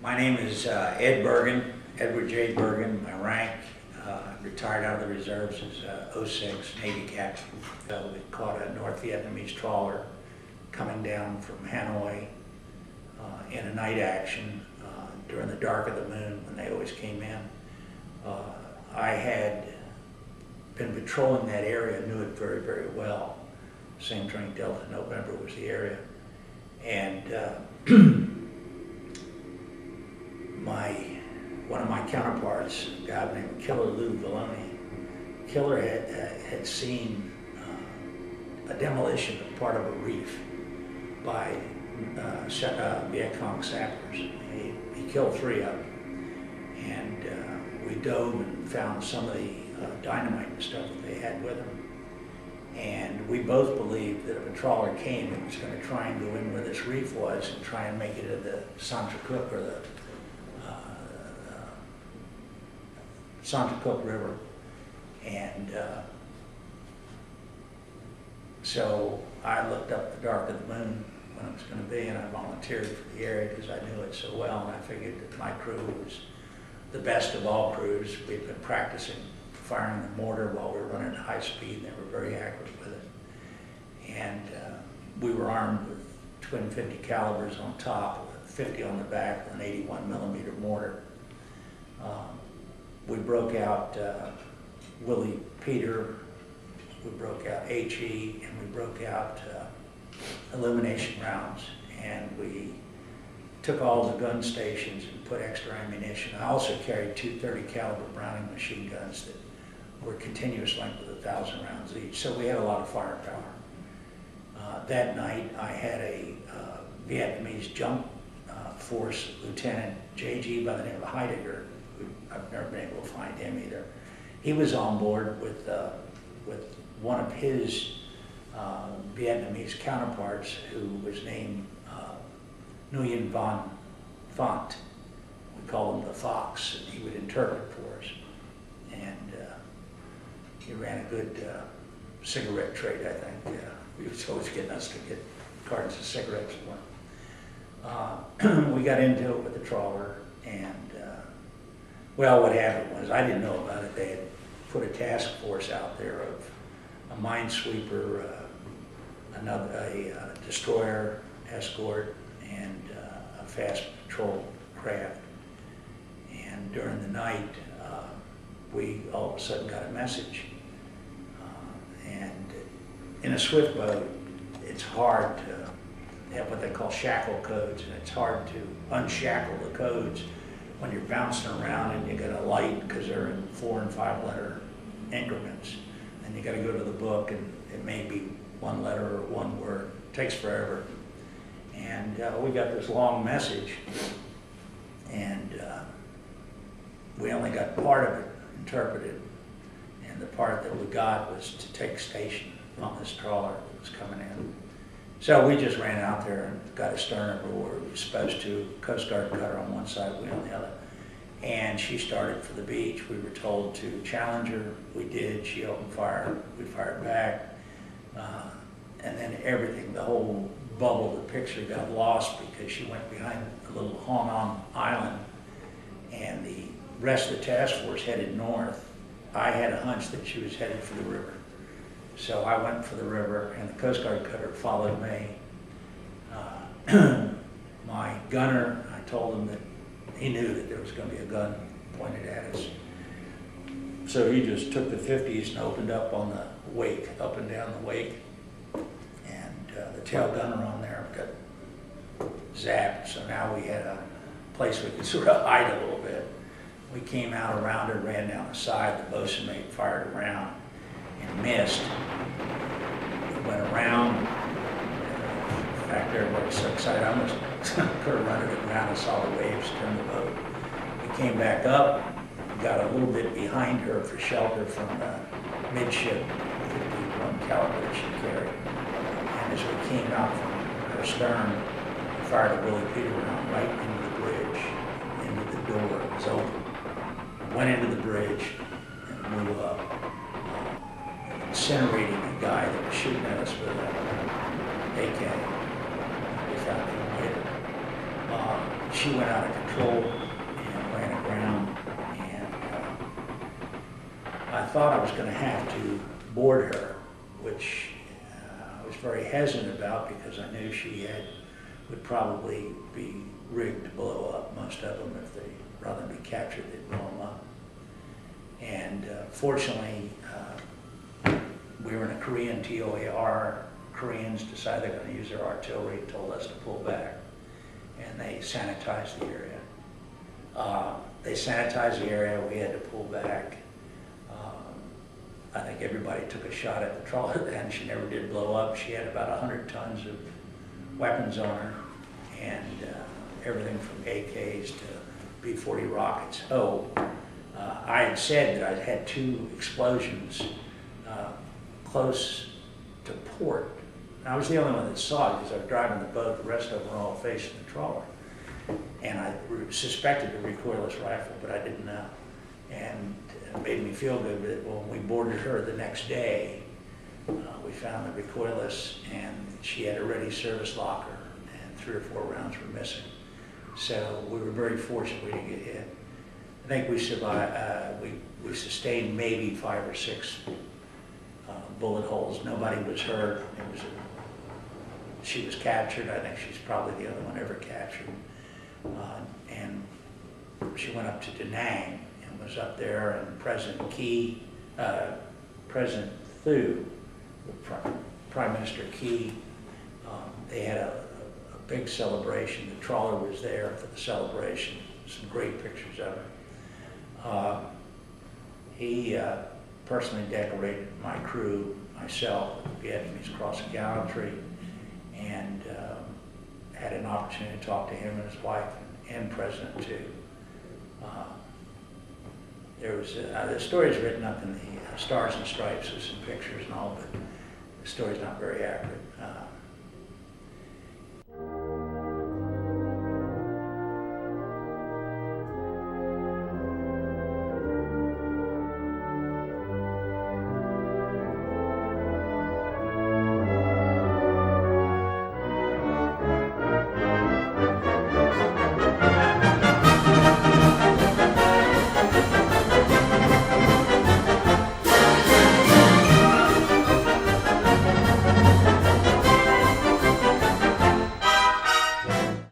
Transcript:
My name is Ed Bergin, Edward J. Bergin. My rank, retired out of the reserves as 06 Navy captain. We caught a North Vietnamese trawler coming down from Hanoi in a night action during the dark of the moon when they always came in. I had been patrolling that area, knew it very, very well. Same Drink Delta November was the area. And one of my counterparts, a guy named Killer Lou Vallone, Killer had seen a demolition of part of a reef by Viet Cong sappers. He killed 3 of them. And we dove and found some of the dynamite and stuff that they had with them. And we both believed that if a trawler came, it was going to try and go in where this reef was and try and make it to the Santracook or the Santracook River. And so I looked up the dark of the moon when it was going to be, and I volunteered for the area because I knew it so well, and I figured that my crew was the best of all crews. We'd been practicing firing the mortar while we were running at high speed, and they were very accurate with it. And we were armed with twin 50 calibers on top, 50 on the back, with an 81 millimeter mortar. We broke out Willie Peter, we broke out HE, and we broke out elimination rounds. And we took all the gun stations and put extra ammunition. I also carried 230 caliber Browning machine guns that were continuous length with 1,000 rounds each. So we had a lot of firepower. That night I had a Vietnamese jump force lieutenant, JG, by the name of Heidegger, who I've never been able to find him either. He was on board with one of his Vietnamese counterparts who was named Nguyen Van Font. We call him the Fox, and he would interpret for us. And he ran a good cigarette trade, I think. He was always getting us to get cartons of cigarettes for him. We got into it with the trawler, and well, what happened was, I didn't know about it. They had put a task force out there of a minesweeper, a destroyer escort, and a fast patrol craft. And during the night, we all of a sudden got a message. And in a swift boat, it's hard to have what they call shackle codes, and it's hard to unshackle the codes when you're bouncing around and you got a light, because they're in 4 and 5 letter increments. And you got to go to the book, and it may be 1 letter or 1 word. It takes forever. And we got this long message, and we only got part of it interpreted. And the part that we got was to take station on this trawler that was coming in. So we just ran out there and got a stern over where we were supposed to, Coast Guard cutter on one side, we on the other. And she started for the beach. We were told to challenge her. We did. She opened fire. We fired back. And then everything, the whole bubble, the picture got lost because she went behind a little Hong Kong island, and the rest of the task force headed north. I had a hunch that she was headed for the river. So I went for the river, and the Coast Guard cutter followed me. My gunner, I told him that he knew that there was going to be a gun pointed at us. So he just took the 50s and opened up on the wake, up and down the wake. And the tail gunner on there got zapped, so now we had a place we could sort of hide a little bit. We came out around her, ran down the side, the bosun mate fired around and missed. We went around. In fact, everybody was so excited, I almost could have run to the ground and saw the waves turn the boat. We came back up, got a little bit behind her for shelter from the midship 51 caliber that she carried. And as we came out from her stern, we fired a Willie Peter round right into the bridge, into the door. It was open. Went into the bridge and blew up, incinerating the guy that was shooting at us with an AK. We found him later. she went out of control and ran aground, and I thought I was going to have to board her, which I was very hesitant about because I knew she would probably be rigged to blow up. Most of them, if they rather than be captured, they'd blow them up. And fortunately, we were in a Korean TOAR. Koreans decided they're going to use their artillery, told us to pull back, and they sanitized the area. They sanitized the area, we had to pull back. I think everybody took a shot at the trawler then. She never did blow up. She had about 100 tons of weapons on her, and everything from AKs to B-40 rockets. I had said that I had 2 explosions close to port. And I was the only one that saw it because I was driving the boat. The rest of them were all facing the trawler. And I suspected a recoilless rifle, but I didn't know. And it made me feel good that when we boarded her the next day, we found the recoilless, and she had a ready service locker, and 3 or 4 rounds were missing. So we were very fortunate we didn't get hit. I think we survived. We sustained maybe 5 or 6 bullet holes. Nobody was hurt. She was captured. I think she's probably the only one ever captured. And she went up to Da Nang and was up there, and President Thieu, Prime Minister Key, they had a big celebration. The trawler was there for the celebration. Some great pictures of it. He personally decorated my crew, myself, with the Vietnamese Cross of Gallantry, and had an opportunity to talk to him and his wife and President Thieu. There was the story is written up in the Stars and Stripes with some pictures and all, but the story's not very accurate.